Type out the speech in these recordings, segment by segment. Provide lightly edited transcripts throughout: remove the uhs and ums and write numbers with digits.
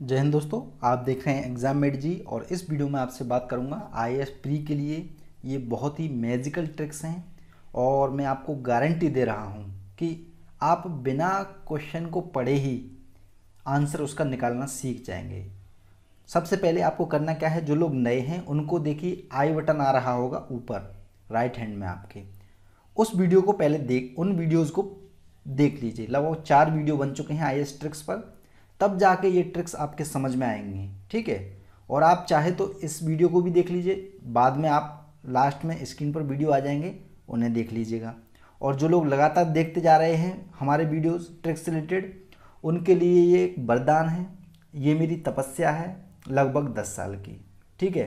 जय हिंद दोस्तों, आप देख रहे हैं एग्जाम मेट जी। और इस वीडियो में आपसे बात करूंगा आईएएस प्री के लिए। ये बहुत ही मैजिकल ट्रिक्स हैं और मैं आपको गारंटी दे रहा हूं कि आप बिना क्वेश्चन को पढ़े ही आंसर उसका निकालना सीख जाएंगे। सबसे पहले आपको करना क्या है, जो लोग नए हैं उनको देखिए आई बटन आ रहा होगा ऊपर राइट हैंड में आपके, उस वीडियो को पहले उन वीडियोज़ को देख लीजिए। लगभग 4 वीडियो बन चुके हैं आईएएस ट्रिक्स पर, तब जाके ये ट्रिक्स आपके समझ में आएंगी। ठीक है, और आप चाहे तो इस वीडियो को भी देख लीजिए, बाद में आप लास्ट में स्क्रीन पर वीडियो आ जाएंगे उन्हें देख लीजिएगा। और जो लोग लगातार देखते जा रहे हैं हमारे वीडियोस ट्रिक्स से रिलेटेड, उनके लिए ये एक वरदान है, ये मेरी तपस्या है लगभग 10 साल की। ठीक है,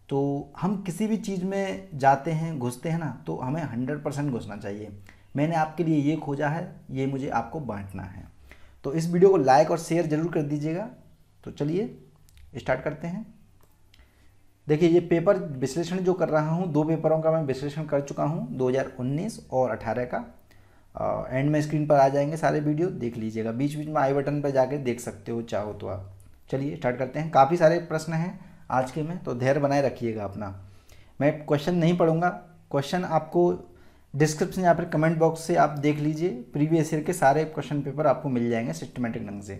तो हम किसी भी चीज़ में जाते हैं, घुसते हैं ना, तो हमें 100% घुसना चाहिए। मैंने आपके लिए ये खोजा है, ये मुझे आपको बांटना है। तो इस वीडियो को लाइक और शेयर जरूर कर दीजिएगा। तो चलिए स्टार्ट करते हैं। देखिए, ये पेपर विश्लेषण जो कर रहा हूँ, 2 पेपरों का मैं विश्लेषण कर चुका हूँ, 2019 और 18 का। एंड में स्क्रीन पर आ जाएंगे सारे वीडियो, देख लीजिएगा। बीच बीच में आई बटन पर जाके देख सकते हो चाहो तो आप। चलिए स्टार्ट करते हैं। काफ़ी सारे प्रश्न हैं आज के में, तो धैर्य बनाए रखिएगा अपना। मैं क्वेश्चन नहीं पढ़ूंगा, क्वेश्चन आपको डिस्क्रिप्शन या फिर कमेंट बॉक्स से आप देख लीजिए। प्रीवियस ईयर के सारे क्वेश्चन पेपर आपको मिल जाएंगे सिस्टमेटिक ढंग से।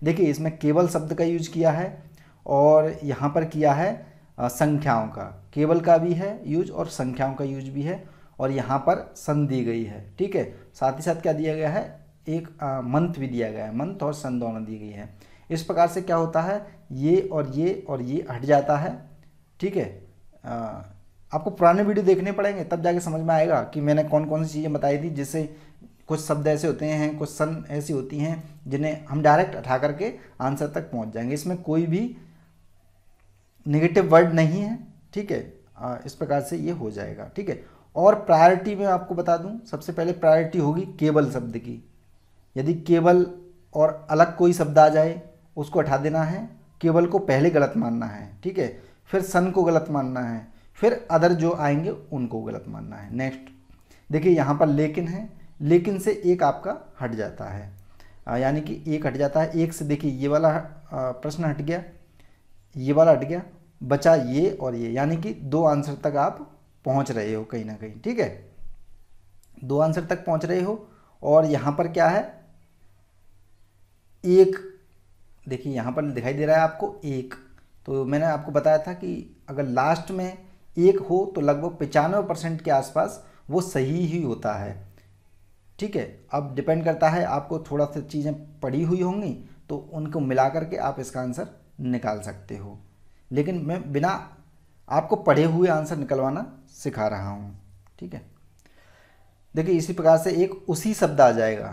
देखिए, इसमें केवल शब्द का यूज किया है और यहाँ पर किया है संख्याओं का। केवल का भी है यूज और संख्याओं का यूज भी है, और यहाँ पर सन दी गई है। ठीक है, साथ ही साथ क्या दिया गया है, एक मंथ भी दिया गया है, मंथ और सन दोनों दी गई है। इस प्रकार से क्या होता है, ये और ये हट जाता है। ठीक है, आपको पुराने वीडियो देखने पड़ेंगे तब जाके समझ में आएगा कि मैंने कौन कौन सी चीज़ें बताई थी, जिससे कुछ शब्द ऐसे होते हैं, कुछ सन ऐसी होती हैं जिन्हें हम डायरेक्ट हटा करके आंसर तक पहुंच जाएंगे। इसमें कोई भी नेगेटिव वर्ड नहीं है। ठीक है, इस प्रकार से ये हो जाएगा। ठीक है, और प्रायोरिटी में आपको बता दूं, सबसे पहले प्रायोरिटी होगी केवल शब्द की। यदि केवल और अलग कोई शब्द आ जाए उसको हटा देना है, केवल को पहले गलत मानना है। ठीक है, फिर सन को गलत मानना है, फिर अदर जो आएंगे उनको गलत मानना है। नेक्स्ट देखिए, यहाँ पर लेकिन है, लेकिन से एक आपका हट जाता है, यानी कि एक हट जाता है। एक से देखिए ये वाला प्रश्न हट गया, ये वाला हट गया, बचा ये और ये, यानी कि 2 आंसर तक आप पहुँच रहे हो कहीं ना कहीं। ठीक है, 2 आंसर तक पहुँच रहे हो। और यहाँ पर क्या है, एक, देखिए यहाँ पर दिखाई दे रहा है आपको एक। तो मैंने आपको बताया था कि अगर लास्ट में एक हो तो लगभग 95% के आसपास वो सही ही होता है। ठीक है, अब डिपेंड करता है, आपको थोड़ा सा चीज़ें पढ़ी हुई होंगी तो उनको मिला करके आप इसका आंसर निकाल सकते हो, लेकिन मैं बिना आपको पढ़े हुए आंसर निकलवाना सिखा रहा हूँ। ठीक है, देखिए इसी प्रकार से एक उसी शब्द आ जाएगा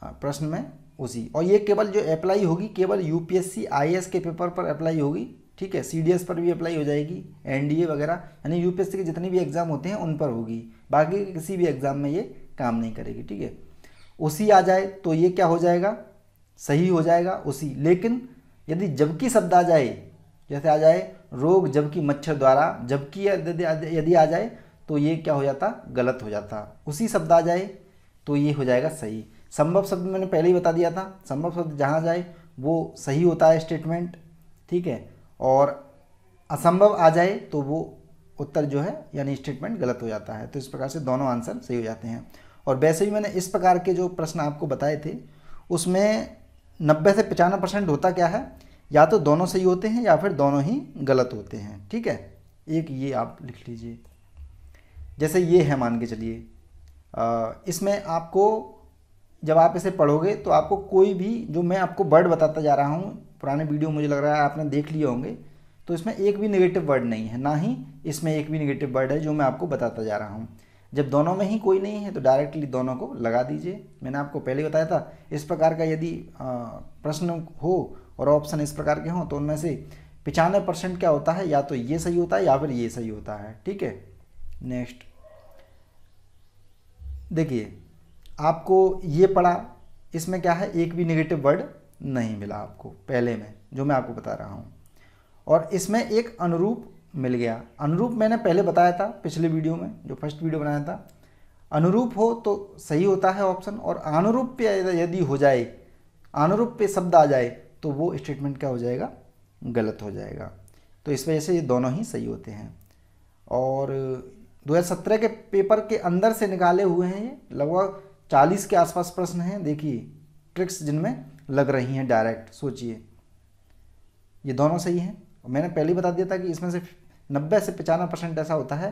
प्रश्न में, उसी। और ये केवल जो अप्लाई होगी, केवल यूपीएससी आईएएस के पेपर पर अप्लाई होगी। ठीक है, सीडीएस पर भी अप्लाई हो जाएगी, एनडीए वगैरह, यानी यूपीएससी के जितने भी एग्जाम होते हैं उन पर होगी। बाकी किसी भी एग्जाम में ये काम नहीं करेगी। ठीक है, उसी आ जाए तो ये क्या हो जाएगा, सही हो जाएगा उसी। लेकिन यदि जबकि शब्द आ जाए, जैसे आ जाए रोग जबकि मच्छर द्वारा, जबकि यदि आ जाए तो ये क्या हो जाता, गलत हो जाता। उसी शब्द आ जाए तो ये हो जाएगा सही। संभव शब्द मैंने पहले ही बता दिया था, संभव शब्द जहाँ जाए वो सही होता है स्टेटमेंट। ठीक है, और असंभव आ जाए तो वो उत्तर जो है यानी स्टेटमेंट गलत हो जाता है। तो इस प्रकार से दोनों आंसर सही हो जाते हैं। और वैसे ही मैंने इस प्रकार के जो प्रश्न आपको बताए थे उसमें 90 से 95% होता क्या है, या तो दोनों सही होते हैं या फिर दोनों ही गलत होते हैं। ठीक है, एक ये आप लिख लीजिए, जैसे ये है, मान के चलिए, इसमें आपको जब आप इसे पढ़ोगे तो आपको कोई भी, जो मैं आपको वर्ड बताता जा रहा हूँ, पुराने वीडियो मुझे लग रहा है आपने देख लिए होंगे, तो इसमें एक भी नेगेटिव वर्ड नहीं है, ना ही इसमें एक भी नेगेटिव वर्ड है जो मैं आपको बताता जा रहा हूँ। जब दोनों में ही कोई नहीं है तो डायरेक्टली दोनों को लगा दीजिए। मैंने आपको पहले ही बताया था, इस प्रकार का यदि प्रश्न हो और ऑप्शन इस प्रकार के हों तो उनमें से 95% क्या होता है, या तो ये सही होता है या फिर ये सही होता है। ठीक है, नेक्स्ट देखिए, आपको ये पढ़ा, इसमें क्या है, एक भी नेगेटिव वर्ड नहीं मिला आपको पहले में जो मैं आपको बता रहा हूँ। और इसमें एक अनुरूप मिल गया। अनुरूप मैंने पहले बताया था पिछले वीडियो में, जो फर्स्ट वीडियो बनाया था। अनुरूप हो तो सही होता है ऑप्शन, और अनुरूप पे यदि हो जाए, अनुरूप पे शब्द आ जाए तो वो स्टेटमेंट क्या हो जाएगा, गलत हो जाएगा। तो इस वजह से ये दोनों ही सही होते हैं। और 2017 के पेपर के अंदर से निकाले हुए हैं ये, लगभग 40 के आसपास प्रश्न हैं। देखिए ट्रिक्स जिनमें लग रही हैं डायरेक्ट, सोचिए ये दोनों सही हैं। मैंने पहले ही बता दिया था कि इसमें से 90 से 95% ऐसा होता है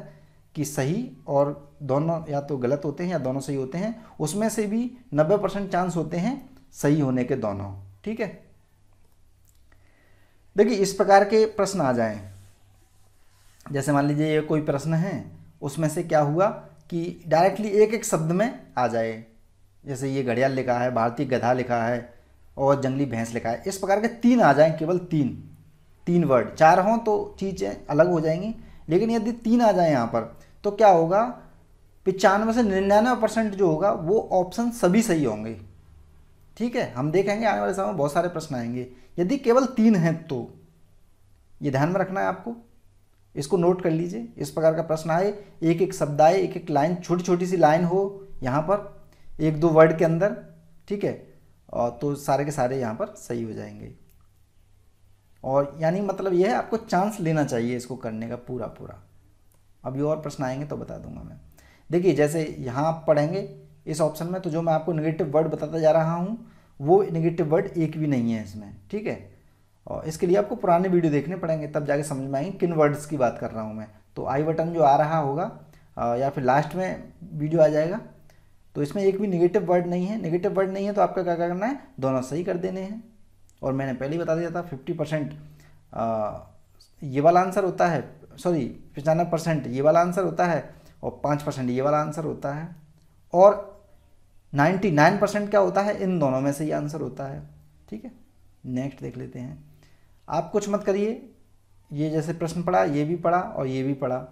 कि सही और दोनों या तो गलत होते हैं या दोनों सही होते हैं। उसमें से भी 90% चांस होते हैं सही होने के दोनों। ठीक है, देखिए इस प्रकार के प्रश्न आ जाएं, जैसे मान लीजिए ये कोई प्रश्न है, उसमें से क्या हुआ कि डायरेक्टली एक एक शब्द में आ जाए। जैसे ये घड़ियाल लिखा है, भारतीय गधा लिखा है और जंगली भैंस लिखा है। इस प्रकार के 3 आ जाएं, केवल 3 वर्ड। 4 हों तो चीज़ें अलग हो जाएंगी, लेकिन यदि 3 आ जाए यहाँ पर तो क्या होगा, 95 से 99% जो होगा वो ऑप्शन सभी सही होंगे। ठीक है, हम देखेंगे आने वाले समय में बहुत सारे प्रश्न आएंगे। यदि केवल 3 हैं तो ये ध्यान में रखना है आपको, इसको नोट कर लीजिए। इस प्रकार का प्रश्न आए, एक एक शब्द आए, एक एक लाइन, छोटी छोटी सी लाइन हो यहाँ पर 1-2 वर्ड के अंदर। ठीक है, और तो सारे के सारे यहाँ पर सही हो जाएंगे। और यानी मतलब यह है, आपको चांस लेना चाहिए इसको करने का पूरा पूरा। अभी और प्रश्न आएंगे तो बता दूंगा मैं। देखिए जैसे यहाँ आप पढ़ेंगे इस ऑप्शन में, तो जो मैं आपको नेगेटिव वर्ड बताता जा रहा हूँ वो नेगेटिव वर्ड एक भी नहीं है इसमें। ठीक है, और इसके लिए आपको पुराने वीडियो देखने पड़ेंगे, तब जाके समझ में आएंगे किन वर्ड्स की बात कर रहा हूँ मैं। तो आई बटन जो आ रहा होगा या फिर लास्ट में वीडियो आ जाएगा, तो इसमें एक भी नेगेटिव वर्ड नहीं है। नेगेटिव वर्ड नहीं है तो आपका क्या करना है, दोनों सही कर देने हैं। और मैंने पहले ही बता दिया था 50% ये वाला आंसर होता है, सॉरी 95% ये वाला आंसर होता है और 5% ये वाला आंसर होता है, और 99% क्या होता है, इन दोनों में से ये आंसर होता है। ठीक है, नेक्स्ट देख लेते हैं। आप कुछ मत करिए, ये जैसे प्रश्न पढ़ा, ये भी पढ़ा और ये भी पढ़ा।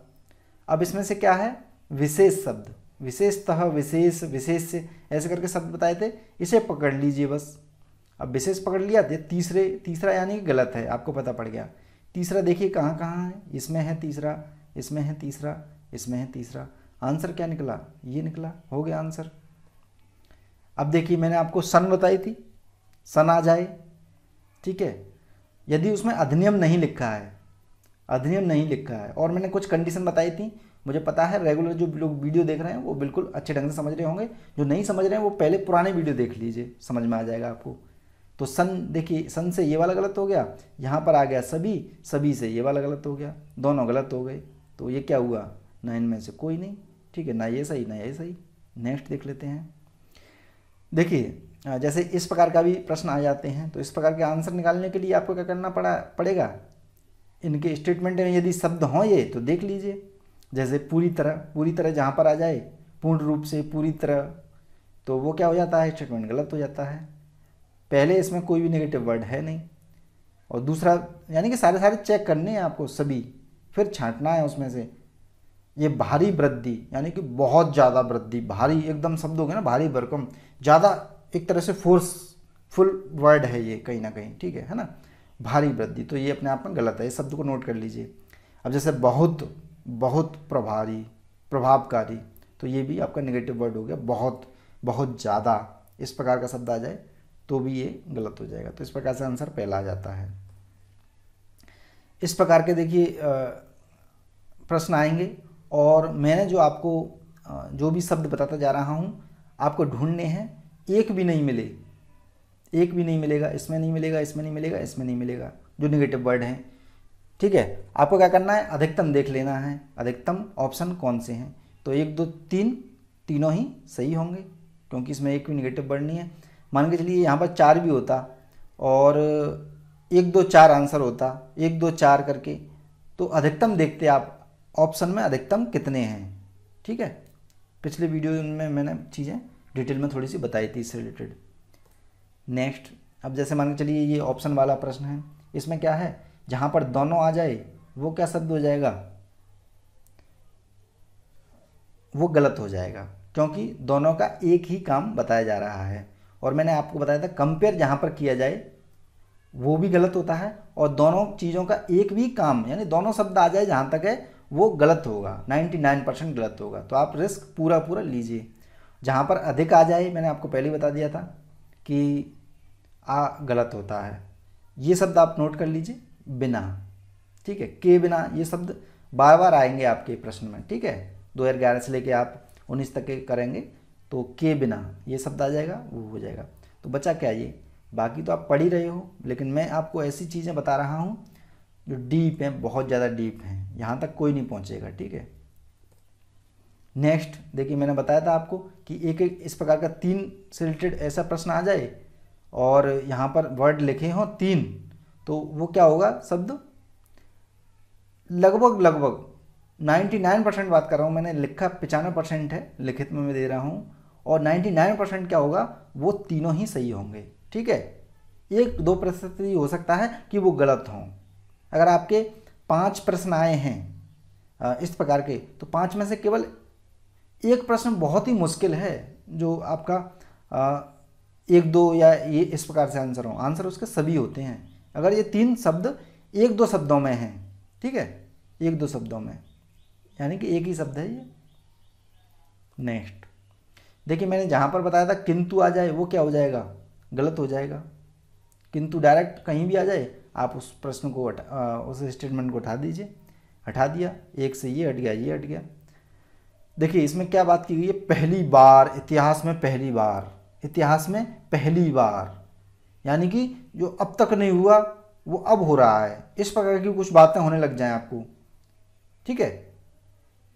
अब इसमें से क्या है, विशेष शब्द, विशेषतः, विशेष, विशेष ऐसे करके शब्द बताए थे, इसे पकड़ लीजिए बस। अब विशेष पकड़ लिया तो तीसरा यानी कि गलत है, आपको पता पड़ गया। तीसरा देखिए कहाँ कहाँ है, इसमें है तीसरा, इसमें है तीसरा, इसमें है तीसरा। आंसर क्या निकला, ये निकला, हो गया आंसर। अब देखिए मैंने आपको सन बताई थी, सन आ जाए। ठीक है, यदि उसमें अधिनियम नहीं लिखा है, अधिनियम नहीं लिखा है, और मैंने कुछ कंडीशन बताई थी, मुझे पता है रेगुलर जो लोग वीडियो देख रहे हैं वो बिल्कुल अच्छे ढंग से समझ रहे होंगे। जो नहीं समझ रहे हैं वो पहले पुराने वीडियो देख लीजिए, समझ में आ जाएगा आपको। तो सन देखिए, सन से ये वाला गलत हो गया, यहाँ पर आ गया सभी, सभी से ये वाला गलत हो गया, दोनों गलत हो गए। तो ये क्या हुआ, ना इनमें से कोई नहीं। ठीक है, ना ये सही ना ये सही। नेक्स्ट देख लेते हैं। देखिए जैसे इस प्रकार का भी प्रश्न आ जाते हैं, तो इस प्रकार के आंसर निकालने के लिए आपको क्या करना पड़ेगा, इनके स्टेटमेंट में यदि शब्द हों ये तो देख लीजिए। जैसे पूरी तरह जहाँ पर आ जाए, पूर्ण रूप से, पूरी तरह, तो वो क्या हो जाता है, स्टेटमेंट गलत हो जाता है। पहले इसमें कोई भी नेगेटिव वर्ड है नहीं, और दूसरा यानी कि सारे चेक करने हैं आपको सभी, फिर छांटना है उसमें से। ये भारी वृद्धि यानी कि बहुत ज़्यादा वृद्धि, भारी एकदम शब्द हो गए ना, भारी भरकम, ज़्यादा, एक तरह से फोर्सफुल वर्ड है ये कहीं ना कहीं। ठीक है ना, भारी वृद्धि, तो ये अपने आप में गलत है, इस शब्द को नोट कर लीजिए। अब जैसे बहुत, बहुत प्रभारी, प्रभावकारी, तो ये भी आपका नेगेटिव वर्ड हो गया। बहुत, बहुत ज़्यादा, इस प्रकार का शब्द आ जाए तो भी ये गलत हो जाएगा। तो इस प्रकार से आंसर पहला आ जाता है। इस प्रकार के देखिए प्रश्न आएंगे, और मैंने जो आपको जो भी शब्द बताता जा रहा हूँ आपको ढूंढने हैं, एक भी नहीं मिले, एक भी नहीं मिलेगा, इसमें नहीं मिलेगा, इसमें नहीं मिलेगा, इसमें नहीं मिलेगा, जो नेगेटिव वर्ड हैं। ठीक है, आपको क्या करना है, अधिकतम देख लेना है, अधिकतम ऑप्शन कौन से हैं। तो 1 2 3 तीनों ही सही होंगे, क्योंकि इसमें एक भी नेगेटिव वर्ड नहीं है। मान के चलिए यहाँ पर 4 भी होता और 1 2 4 आंसर होता, 1 2 4 करके, तो अधिकतम देखते आप ऑप्शन में अधिकतम कितने हैं। ठीक है, पिछले वीडियो में मैंने चीज़ें डिटेल में थोड़ी सी बताई थी इससे रिलेटेड। नेक्स्ट, अब जैसे मान के चलिए ये ऑप्शन वाला प्रश्न है, इसमें क्या है, जहाँ पर दोनों आ जाए वो क्या शब्द हो जाएगा, वो गलत हो जाएगा, क्योंकि दोनों का एक ही काम बताया जा रहा है। और मैंने आपको बताया था कंपेयर जहाँ पर किया जाए वो भी गलत होता है, और दोनों चीज़ों का एक भी काम यानी दोनों शब्द आ जाए जहाँ तक है वो गलत होगा, 99% गलत होगा। तो आप रिस्क पूरा पूरा लीजिए। जहाँ पर अधिक आ जाए, मैंने आपको पहले ही बता दिया था कि गलत होता है, ये शब्द आप नोट कर लीजिए, बिना, ठीक है। के बिना ये शब्द बार बार आएंगे आपके प्रश्न में, ठीक है। 2011 से लेके आप 19 तक के करेंगे तो के बिना ये शब्द आ जाएगा, वो हो जाएगा। तो बचा क्या ये, बाकी तो आप पढ़ ही रहे हो, लेकिन मैं आपको ऐसी चीज़ें बता रहा हूँ जो डीप हैं, बहुत ज़्यादा डीप हैं, यहाँ तक कोई नहीं पहुँचेगा, ठीक है। नेक्स्ट देखिए, मैंने बताया था आपको कि एक एक इस प्रकार का 3 से रिलेटेड ऐसा प्रश्न आ जाए और यहाँ पर वर्ड लिखे हों 3, तो वो क्या होगा, शब्द लगभग 99% बात कर रहा हूँ मैंने, लिखा 95% है, लिखित में मैं दे रहा हूँ, और 99% क्या होगा, वो तीनों ही सही होंगे, ठीक है। 1-2% हो सकता है कि वो गलत हों। अगर आपके 5 प्रश्न आए हैं इस प्रकार के, तो 5 में से केवल एक प्रश्न बहुत ही मुश्किल है, जो आपका 1-2 या ये इस प्रकार से आंसर हो, आंसर उसके सभी होते हैं। अगर ये 3 शब्द 1-2 शब्दों में हैं, ठीक है, 1-2 शब्दों में, यानी कि एक ही शब्द है ये। नेक्स्ट देखिए, मैंने जहाँ पर बताया था किंतु आ जाए, वो क्या हो जाएगा, गलत हो जाएगा। किंतु डायरेक्ट कहीं भी आ जाए, आप उस प्रश्न को उस स्टेटमेंट को उठा दीजिए, हटा दिया, एक से ये हट गया, ये हट गया। देखिए इसमें क्या बात की गई है, पहली बार, इतिहास में पहली बार, इतिहास में पहली बार, यानी कि जो अब तक नहीं हुआ वो अब हो रहा है, इस प्रकार की कुछ बातें होने लग जाएं आपको, ठीक है।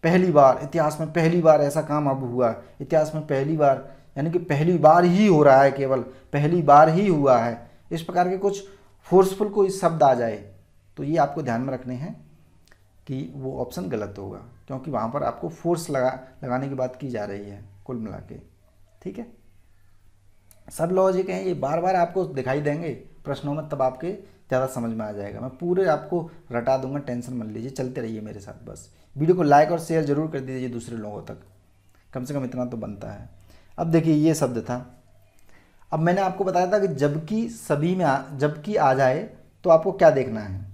पहली बार, इतिहास में पहली बार ऐसा काम अब हुआ, इतिहास में पहली बार, यानी कि पहली बार ही हो रहा है, केवल पहली बार ही हुआ है, इस प्रकार के कुछ फोर्सफुल कोई शब्द आ जाए तो ये आपको ध्यान में रखने हैं कि वो ऑप्शन गलत होगा, क्योंकि वहाँ पर आपको फोर्स लगाने की बात की जा रही है कुल मिला के, ठीक है। सब लॉजिक हैं, ये बार बार आपको दिखाई देंगे प्रश्नों में, तब आपके ज़्यादा समझ में आ जाएगा। मैं पूरे आपको रटा दूंगा, टेंशन मत लीजिए, चलते रहिए मेरे साथ बस। वीडियो को लाइक और शेयर जरूर कर दीजिए दूसरे लोगों तक, कम से कम इतना तो बनता है। अब देखिए ये शब्द था, अब मैंने आपको बताया था कि जबकि सभी में जबकि आ जाए तो आपको क्या देखना है,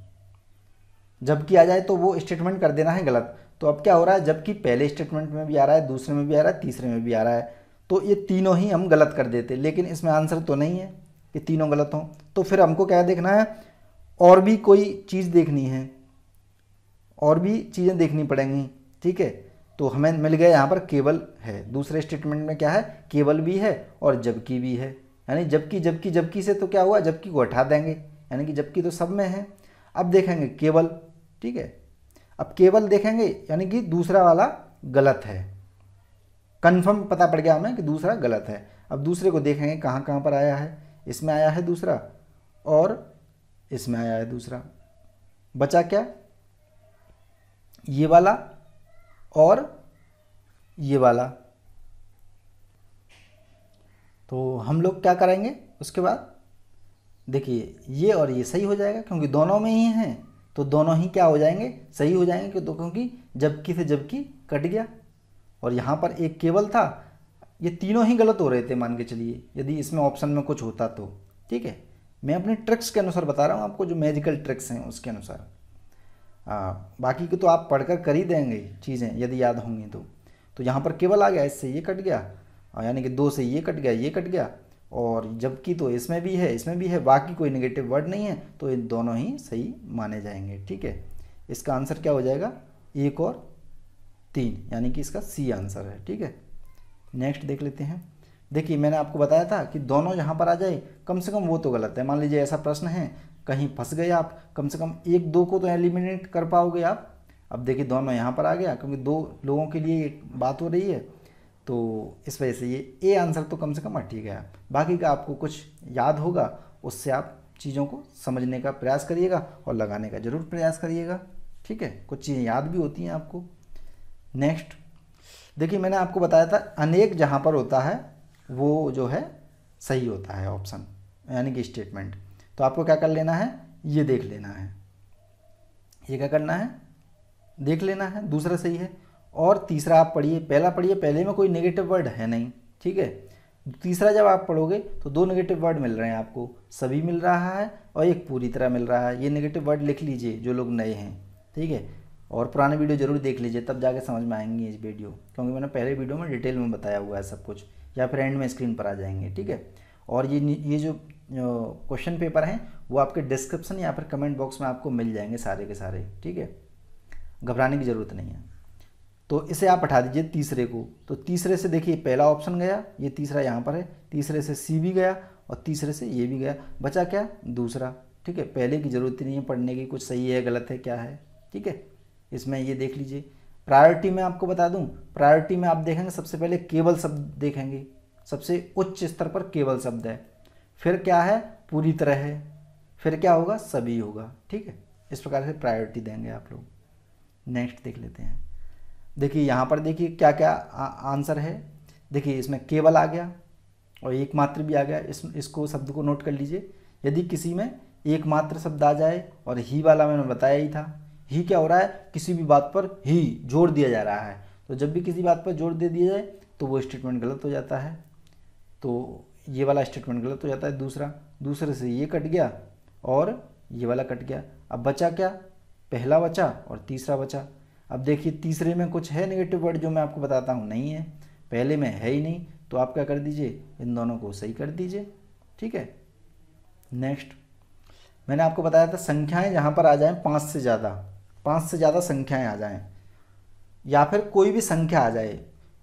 जबकि आ जाए तो वो स्टेटमेंट कर देना है गलत। तो अब क्या हो रहा है, जबकि पहले स्टेटमेंट में भी आ रहा है, दूसरे में भी आ रहा है, तीसरे में भी आ रहा है, तो ये तीनों ही हम गलत कर देते, लेकिन इसमें आंसर तो नहीं है कि तीनों गलत हों। तो फिर हमको क्या देखना है, और भी कोई चीज़ देखनी है, और भी चीज़ें देखनी पड़ेंगी, ठीक है। तो हमें मिल गया यहाँ पर केवल है, दूसरे स्टेटमेंट में क्या है, केवल भी है और जबकि भी है, यानी जबकि जबकि जबकि से तो क्या हुआ, जबकि को हटा देंगे, यानी कि जबकि तो सब में है। अब देखेंगे केवल, ठीक है, अब केवल देखेंगे यानी कि दूसरा वाला गलत है, कन्फर्म पता पड़ गया हमें कि दूसरा गलत है। अब दूसरे को देखेंगे कहाँ कहाँ पर आया है, इसमें आया है दूसरा और इसमें आया है दूसरा, बचा क्या, ये वाला और ये वाला। तो हम लोग क्या करेंगे उसके बाद, देखिए ये और ये सही हो जाएगा, क्योंकि दोनों में ही हैं, तो दोनों ही क्या हो जाएंगे, सही हो जाएंगे, क्योंकि जबकि से जबकि कट गया, और यहाँ पर एक केवल था, ये तीनों ही गलत हो रहे थे मान के चलिए, यदि इसमें ऑप्शन में कुछ होता तो, ठीक है। मैं अपनी ट्रिक्स के अनुसार बता रहा हूँ आपको, जो मैजिकल ट्रिक्स हैं उसके अनुसार, बाकी को तो आप पढ़कर कर ही देंगे चीज़ें यदि याद होंगी तो यहाँ पर केवल आ गया, इससे ये कट गया, यानी कि 2 से ये कट गया, ये कट गया, और जबकि तो इसमें भी है, इसमें भी है, बाकी कोई नेगेटिव वर्ड नहीं है, तो ये दोनों ही सही माने जाएंगे, ठीक है। इसका आंसर क्या हो जाएगा, 1 और 3, यानी कि इसका सी आंसर है, ठीक है। नेक्स्ट देख लेते हैं। देखिए मैंने आपको बताया था कि दोनों यहाँ पर आ जाए, कम से कम वो तो गलत है। मान लीजिए ऐसा प्रश्न है, कहीं फंस गए आप, कम से कम 1-2 को तो एलिमिनेट कर पाओगे आप। अब देखिए दोनों यहाँ पर आ गया, क्योंकि 2 लोगों के लिए बात हो रही है, तो इस वजह से ये ए आंसर तो कम से कम हट ही गया। बाकी का आपको कुछ याद होगा, उससे आप चीज़ों को समझने का प्रयास करिएगा और लगाने का जरूर प्रयास करिएगा, ठीक है। कुछ चीज़ें याद भी होती हैं आपको। नेक्स्ट देखिए, मैंने आपको बताया था अनेक जहाँ पर होता है वो जो है सही होता है ऑप्शन, यानी कि स्टेटमेंट। तो आपको क्या कर लेना है, ये देख लेना है, ये क्या करना है, देख लेना है, दूसरा सही है। और तीसरा आप पढ़िए, पहला पढ़िए, पहले में कोई नेगेटिव वर्ड है नहीं, ठीक है। तीसरा जब आप पढ़ोगे तो 2 नेगेटिव वर्ड मिल रहे हैं आपको, सभी मिल रहा है और एक पूरी तरह मिल रहा है। ये नेगेटिव वर्ड लिख लीजिए जो लोग नए हैं, ठीक है। और पुराने वीडियो जरूर देख लीजिए, तब जाके समझ में आएंगी इस वीडियो, क्योंकि मैंने पहले वीडियो में डिटेल में बताया हुआ है सब कुछ, या फिर एंड में स्क्रीन पर आ जाएंगे, ठीक है। और ये जो क्वेश्चन पेपर हैं वो आपके डिस्क्रिप्शन या फिर कमेंट बॉक्स में आपको मिल जाएंगे सारे के सारे, ठीक है, घबराने की ज़रूरत नहीं है। तो इसे आप हटा दीजिए तीसरे को। तो तीसरे से देखिए पहला ऑप्शन गया, ये तीसरा यहाँ पर है, तीसरे से सी भी गया और तीसरे से ये भी गया, बचा क्या, दूसरा, ठीक है। पहले की ज़रूरत नहीं है पढ़ने की, कुछ सही है गलत है क्या है, ठीक है। इसमें ये देख लीजिए। प्रायोरिटी में आपको बता दूं, प्रायोरिटी में आप देखेंगे सबसे पहले केवल शब्द देखेंगे, सबसे उच्च स्तर पर केवल शब्द है, फिर क्या है, पूरी तरह है, फिर क्या होगा, सभी होगा, ठीक है। इस प्रकार से प्रायोरिटी देंगे आप लोग। नेक्स्ट देख लेते हैं। देखिए यहाँ पर देखिए क्या क्या आंसर है। देखिए इसमें केवल आ गया और एकमात्र भी आ गया। इसको शब्द को नोट कर लीजिए। यदि किसी में एकमात्र शब्द आ जाए, और ही वाला मैंने बताया ही था, ही क्या हो रहा है, किसी भी बात पर ही जोर दिया जा रहा है। तो जब भी किसी बात पर जोर दे दिया जाए तो वो स्टेटमेंट गलत हो जाता है। तो ये वाला स्टेटमेंट गलत हो जाता है। दूसरे से ये कट गया और ये वाला कट गया। अब बचा क्या, पहला बचा और तीसरा बचा। अब देखिए तीसरे में कुछ है नेगेटिव वर्ड जो मैं आपको बताता हूँ, नहीं है, पहले में है ही नहीं, तो आप क्या कर दीजिए, इन दोनों को सही कर दीजिए, ठीक है। नेक्स्ट मैंने आपको बताया था संख्याएं जहाँ पर आ जाएं 5 से ज़्यादा संख्याएं आ जाएं, या फिर कोई भी संख्या आ जाए,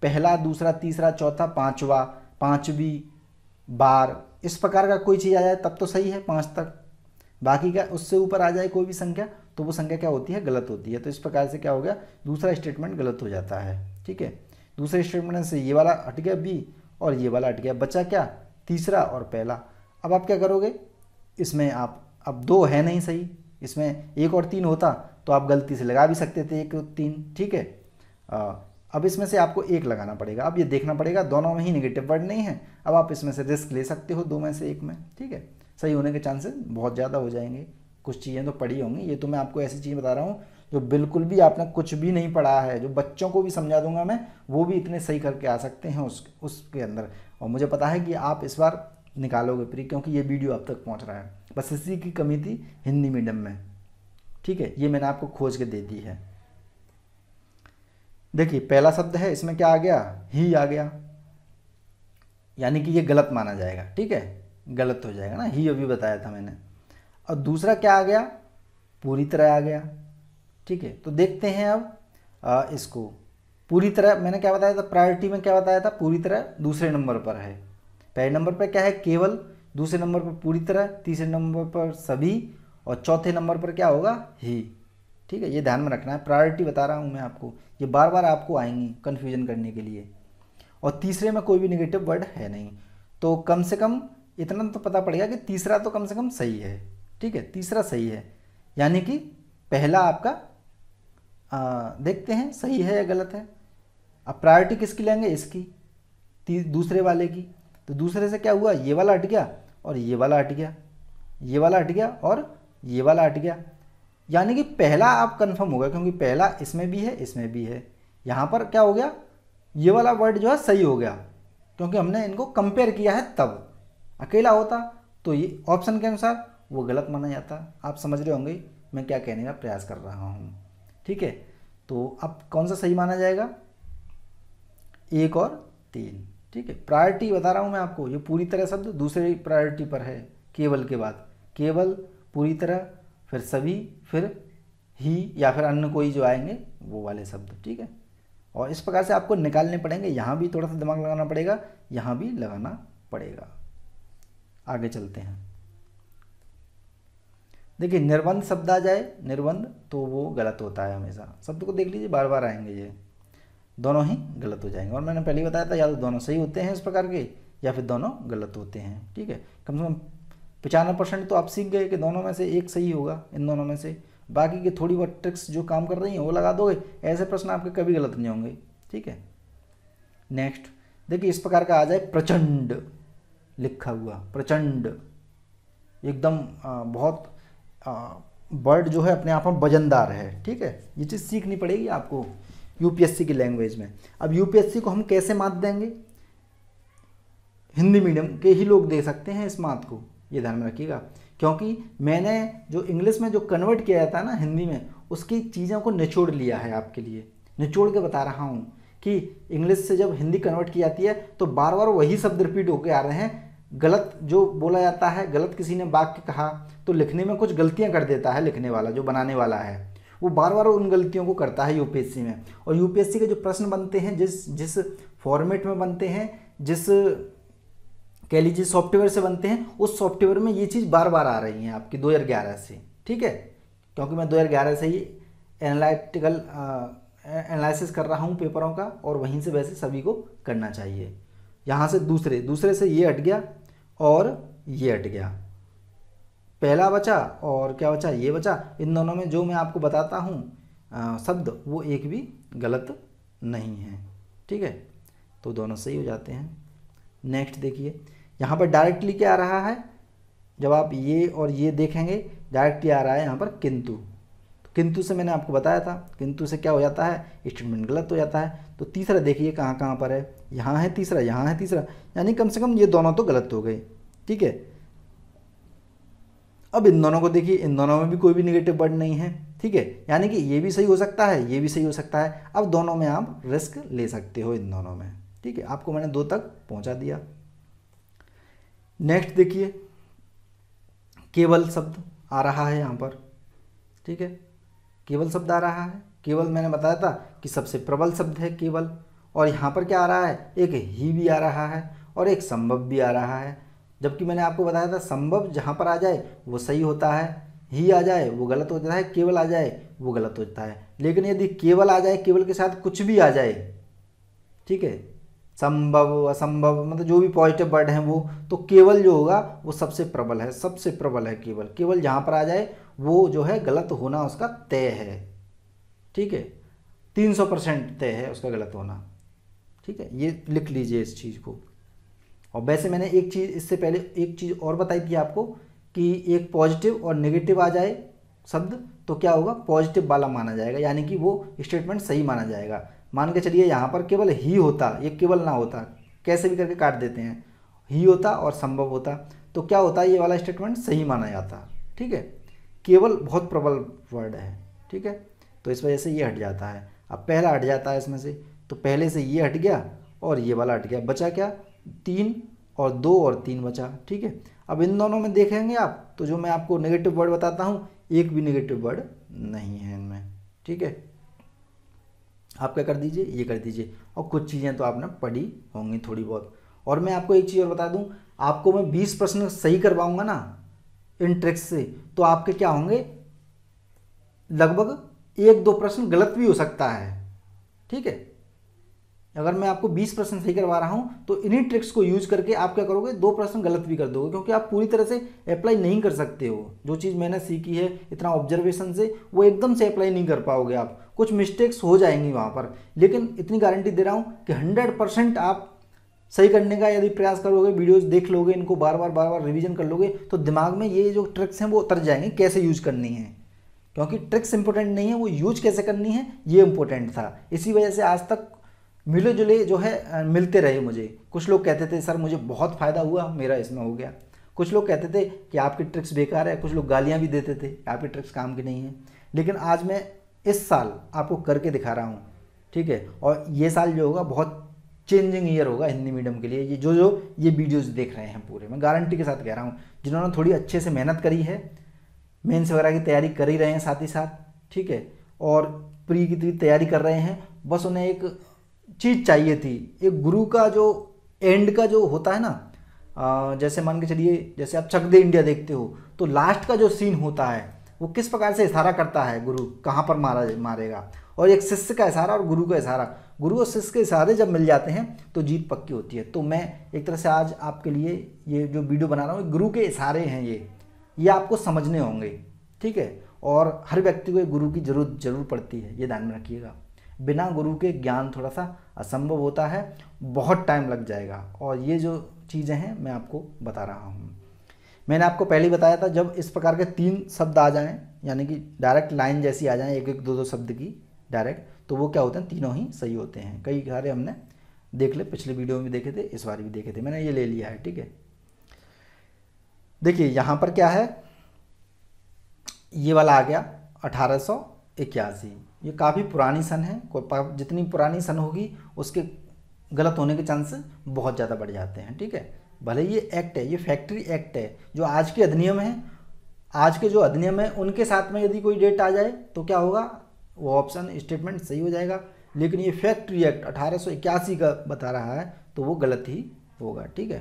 पहला, दूसरा, तीसरा, चौथा, पांचवा, पांचवी बार, इस प्रकार का कोई चीज़ आ जाए तब तो सही है 5 तक। बाकी क्या उससे ऊपर आ जाए कोई भी संख्या तो वो संख्या क्या होती है, गलत होती है। तो इस प्रकार से क्या हो गया, दूसरा स्टेटमेंट गलत हो जाता है, ठीक है। दूसरे स्टेटमेंट से ये वाला हट गया बी और ये वाला हट गया, बचा क्या, तीसरा और पहला। अब आप क्या करोगे, इसमें आप, अब 2 है नहीं सही, इसमें 1 और 3 होता तो आप गलती से लगा भी सकते थे 1 और 3, ठीक है। अब इसमें से आपको 1 लगाना पड़ेगा। अब ये देखना पड़ेगा दोनों में ही नेगेटिव वर्ड नहीं है। अब आप इसमें से रिस्क ले सकते हो 2 में से 1 में, ठीक है। सही होने के चांसेस बहुत ज़्यादा हो जाएंगे। कुछ चीज़ें तो पढ़ी होंगी, ये तो मैं आपको ऐसी चीज़ बता रहा हूँ जो बिल्कुल भी आपने कुछ भी नहीं पढ़ा है, जो बच्चों को भी समझा दूंगा मैं, वो भी इतने सही करके आ सकते हैं उसके अंदर। और मुझे पता है कि आप इस बार निकालोगे प्री, क्योंकि ये वीडियो अब तक पहुँच रहा है। बस इसी की कमी थी हिंदी मीडियम में, ठीक है। ये मैंने आपको खोज के दे दी है। देखिए पहला शब्द है, इसमें क्या आ गया, ही आ गया, यानी कि ये गलत माना जाएगा, ठीक है, गलत हो जाएगा ना, ही अभी बताया था मैंने। और दूसरा क्या आ गया, पूरी तरह आ गया, ठीक है। तो देखते हैं अब इसको। पूरी तरह मैंने क्या बताया था, प्रायोरिटी में क्या बताया था, पूरी तरह दूसरे नंबर पर है। पहले नंबर पर क्या है, केवल, दूसरे नंबर पर पूरी तरह, तीसरे नंबर पर सभी, और चौथे नंबर पर क्या होगा, ही, ठीक है। ये ध्यान में रखना है, प्रायोरिटी बता रहा हूँ मैं आपको, ये बार बार आपको आएंगी कन्फ्यूजन करने के लिए। और तीसरे में कोई भी नेगेटिव वर्ड है नहीं, तो कम से कम इतना तो पता पड़ेगा कि तीसरा तो कम से कम सही है, ठीक है, तीसरा सही है। यानी कि पहला आपका देखते हैं सही है या गलत है। अब प्रायोरिटी किसकी लेंगे, इसकी, दूसरे वाले की। तो दूसरे से क्या हुआ, ये वाला हट गया और ये वाला हट गया, ये वाला हट गया और ये वाला हट गया। यानी कि पहला आप कंफर्म होगा, क्योंकि पहला इसमें भी है, इसमें भी है। यहाँ पर क्या हो गया, ये वाला वर्ड जो है सही हो गया, क्योंकि हमने इनको कंपेयर किया है। तब अकेला होता तो ये ऑप्शन के अनुसार वो गलत माना जाता। आप समझ रहे होंगे मैं क्या कहने का प्रयास कर रहा हूँ, ठीक है। तो अब कौन सा सही माना जाएगा, 1 और 3, ठीक है। प्रायोरिटी बता रहा हूँ मैं आपको, ये पूरी तरह शब्द दूसरी प्रायोरिटी पर है, केवल के बाद, केवल, पूरी तरह, फिर सभी, फिर ही, या फिर अन्य कोई जो आएंगे वो वाले शब्द, ठीक है। और इस प्रकार से आपको निकालने पड़ेंगे। यहाँ भी थोड़ा सा दिमाग लगाना पड़ेगा, यहाँ भी लगाना पड़ेगा। आगे चलते हैं। देखिए निर्बंध शब्द आ जाए, निर्बंध, तो वो गलत होता है हमेशा। शब्द को देख लीजिए, बार बार आएंगे, ये दोनों ही गलत हो जाएंगे। और मैंने पहले ही बताया था, या तो दोनों सही होते हैं इस प्रकार के, या फिर दोनों गलत होते हैं, ठीक है। कम से कम 95% तो आप सीख गए कि दोनों में से एक सही होगा, इन दोनों में से। बाकी के थोड़ी बहुत ट्रिक्स जो काम कर रही हैं वो लगा दोगे, ऐसे प्रश्न आपके कभी गलत नहीं होंगे, ठीक है। नेक्स्ट देखिए इस प्रकार का आ जाए, प्रचंड लिखा हुआ, प्रचंड, एकदम बहुत वर्ड जो है अपने आप में वजनदार है, ठीक है। ये चीज़ सीखनी पड़ेगी आपको यूपीएससी की लैंग्वेज में। अब यूपीएससी को हम कैसे मात देंगे, हिंदी मीडियम के ही लोग दे सकते हैं इस मात को, ये ध्यान में रखिएगा। क्योंकि मैंने जो इंग्लिश में जो कन्वर्ट किया जाता है ना हिंदी में, उसकी चीज़ों को निचोड़ लिया है आपके लिए, निचोड़ के बता रहा हूँ कि इंग्लिश से जब हिंदी कन्वर्ट की जाती है तो बार बार वही शब्द रिपीट होकर आ रहे हैं, गलत जो बोला जाता है, गलत किसी ने वाक्य कहा तो लिखने में कुछ गलतियां कर देता है लिखने वाला, जो बनाने वाला है वो बार बार उन गलतियों को करता है यूपीएससी में। और यूपीएससी के जो प्रश्न बनते हैं, जिस फॉर्मेट में बनते हैं, जिस कह लीजिए सॉफ्टवेयर से बनते हैं, उस सॉफ्टवेयर में ये चीज़ बार बार आ रही हैं आपकी 2011 से, ठीक है। क्योंकि मैं 2011 से ही एनालिटिकल एनालिसिस कर रहा हूँ पेपरों का, और वहीं से वैसे सभी को करना चाहिए। यहाँ से दूसरे से ये हट गया और ये हट गया, पहला बचा और क्या बचा, ये बचा। इन दोनों में जो मैं आपको बताता हूँ शब्द, वो एक भी गलत नहीं है, ठीक है। तो दोनों सही हो जाते हैं। नेक्स्ट देखिए, यहाँ पर डायरेक्टली क्या आ रहा है, जब आप ये और ये देखेंगे डायरेक्टली आ रहा है यहाँ पर किंतु। तो किंतु से मैंने आपको बताया था, किंतु से क्या हो जाता है, स्टेटमेंट गलत हो जाता है। तो तीसरा देखिए कहाँ कहाँ पर है, यहाँ है तीसरा, यहाँ है तीसरा, यानी कम से कम ये दोनों तो गलत हो गए, ठीक है। अब इन दोनों को देखिए, इन दोनों में भी कोई भी निगेटिव वर्ड नहीं है, ठीक है। यानी कि ये भी सही हो सकता है, ये भी सही हो सकता है। अब दोनों में आप रिस्क ले सकते हो, इन दोनों में, ठीक है। आपको मैंने 2 तक पहुंचा दिया। नेक्स्ट देखिए, केवल शब्द आ रहा है यहाँ पर, ठीक है। केवल शब्द आ रहा है। केवल मैंने बताया था कि सबसे प्रबल शब्द है केवल। और यहाँ पर क्या आ रहा है, एक ही भी आ रहा है और एक संभव भी आ रहा है। जबकि मैंने आपको बताया था संभव जहाँ पर आ जाए वो सही होता है, ही आ जाए वो गलत होता है, केवल आ जाए वो गलत होता है। लेकिन यदि केवल आ जाए, केवल के साथ कुछ भी आ जाए, ठीक है, संभव असंभव मतलब जो भी पॉजिटिव वर्ड हैं वो, तो केवल जो होगा वो सबसे प्रबल है, सबसे प्रबल है केवल। केवल जहाँ पर आ जाए वो जो है गलत होना उसका तय है, ठीक है, 300% तय है उसका गलत होना, ठीक है। ये लिख लीजिए इस चीज़ को। और वैसे मैंने एक चीज़ इससे पहले एक चीज़ और बताई थी आपको कि एक पॉजिटिव और नेगेटिव आ जाए शब्द तो क्या होगा, पॉजिटिव वाला माना जाएगा, यानी कि वो स्टेटमेंट सही माना जाएगा। मान के चलिए यहाँ पर केवल ही होता, ये केवल ना होता, कैसे भी करके काट देते हैं, ही होता और संभव होता, तो क्या होता है, ये वाला स्टेटमेंट सही माना जाता, ठीक है। केवल बहुत प्रबल वर्ड है, ठीक है, तो इस वजह से ये हट जाता है। अब पहला हट जाता है इसमें से, तो पहले से ये हट गया और ये वाला हट गया, बचा क्या, 3 और 2 और 3 बचा, ठीक है। अब इन दोनों में देखेंगे आप तो जो मैं आपको नेगेटिव वर्ड बताता हूँ, एक भी नेगेटिव वर्ड नहीं है इनमें, ठीक है। आप क्या कर दीजिए, ये कर दीजिए। और कुछ चीज़ें तो आपने पढ़ी होंगी थोड़ी बहुत। और मैं आपको एक चीज़ और बता दूं, आपको मैं 20 प्रश्न सही करवाऊंगा ना इन ट्रिक्स से, तो आपके क्या होंगे, लगभग 1-2 प्रश्न गलत भी हो सकता है, ठीक है। अगर मैं आपको 20 प्रश्न सही करवा रहा हूं तो इन्हीं ट्रिक्स को यूज करके आप क्या करोगे, 2 प्रश्न गलत भी कर दोगे, क्योंकि आप पूरी तरह से अप्लाई नहीं कर सकते हो। जो चीज़ मैंने सीखी है इतना ऑब्जर्वेशन से, वो एकदम से अप्लाई नहीं कर पाओगे आप, कुछ मिस्टेक्स हो जाएंगी वहाँ पर। लेकिन इतनी गारंटी दे रहा हूँ कि 100% आप सही करने का यदि प्रयास करोगे, वीडियोस देख लोगे, इनको बार बार रिवीजन कर लोगे, तो दिमाग में ये जो ट्रिक्स हैं वो उतर जाएंगे, कैसे यूज करनी है। क्योंकि ट्रिक्स इंपॉर्टेंट नहीं है, वो यूज कैसे करनी है ये इंपॉर्टेंट था। इसी वजह से आज तक मिले जुले जो है मिलते रहे मुझे। कुछ लोग कहते थे सर मुझे बहुत फ़ायदा हुआ, मेरा इसमें हो गया। कुछ लोग कहते थे कि आपकी ट्रिक्स बेकार है, कुछ लोग गालियाँ भी देते थे कि आपकी ट्रिक्स काम की नहीं है। लेकिन आज मैं इस साल आपको करके दिखा रहा हूँ, ठीक है। और ये साल जो होगा बहुत चेंजिंग ईयर होगा हिंदी मीडियम के लिए। ये जो ये वीडियोस देख रहे हैं पूरे, मैं गारंटी के साथ कह रहा हूँ, जिन्होंने थोड़ी अच्छे से मेहनत करी है, मेंस वगैरह की तैयारी कर ही रहे हैं साथ ही साथ, ठीक है, और प्री की तैयारी कर रहे हैं, बस उन्हें एक चीज़ चाहिए थी, एक गुरु का जो एंड का जो होता है ना, जैसे मान के चलिए जैसे आप चक दे इंडिया देखते हो, तो लास्ट का जो सीन होता है वो किस प्रकार से इशारा करता है, गुरु कहाँ पर मारेगा, और एक शिष्य का इशारा और गुरु का इशारा, गुरु और शिष्य के इशारे जब मिल जाते हैं तो जीत पक्की होती है। तो मैं एक तरह से आज आपके लिए ये जो वीडियो बना रहा हूँ, गुरु के इशारे हैं ये आपको समझने होंगे, ठीक है। और हर व्यक्ति को एक गुरु की जरूर पड़ती है, ये ध्यान में रखिएगा। बिना गुरु के ज्ञान थोड़ा सा असंभव होता है, बहुत टाइम लग जाएगा। और ये जो चीज़ें हैं मैं आपको बता रहा हूँ। मैंने आपको पहले ही बताया था, जब इस प्रकार के 3 शब्द आ जाएं, यानी कि डायरेक्ट लाइन जैसी आ जाएं, 1-1, 2-2 शब्द की डायरेक्ट, तो वो क्या होते हैं, तीनों ही सही होते हैं। कई सारे हमने देख ले, पिछले वीडियो में देखे थे, इस बार भी देखे थे, मैंने ये ले लिया है, ठीक है। देखिए यहाँ पर क्या है, ये वाला आ गया 1881। ये काफ़ी पुरानी सन है, जितनी पुरानी सन होगी उसके गलत होने के चांस बहुत ज़्यादा बढ़ जाते हैं, ठीक है। भले ये एक्ट है, ये फैक्ट्री एक्ट है, जो आज के अधिनियम है, आज के जो अधिनियम है उनके साथ में यदि कोई डेट आ जाए तो क्या होगा, वो ऑप्शन स्टेटमेंट सही हो जाएगा। लेकिन ये फैक्ट्री एक्ट 1881 का बता रहा है तो वो गलत ही होगा, ठीक है।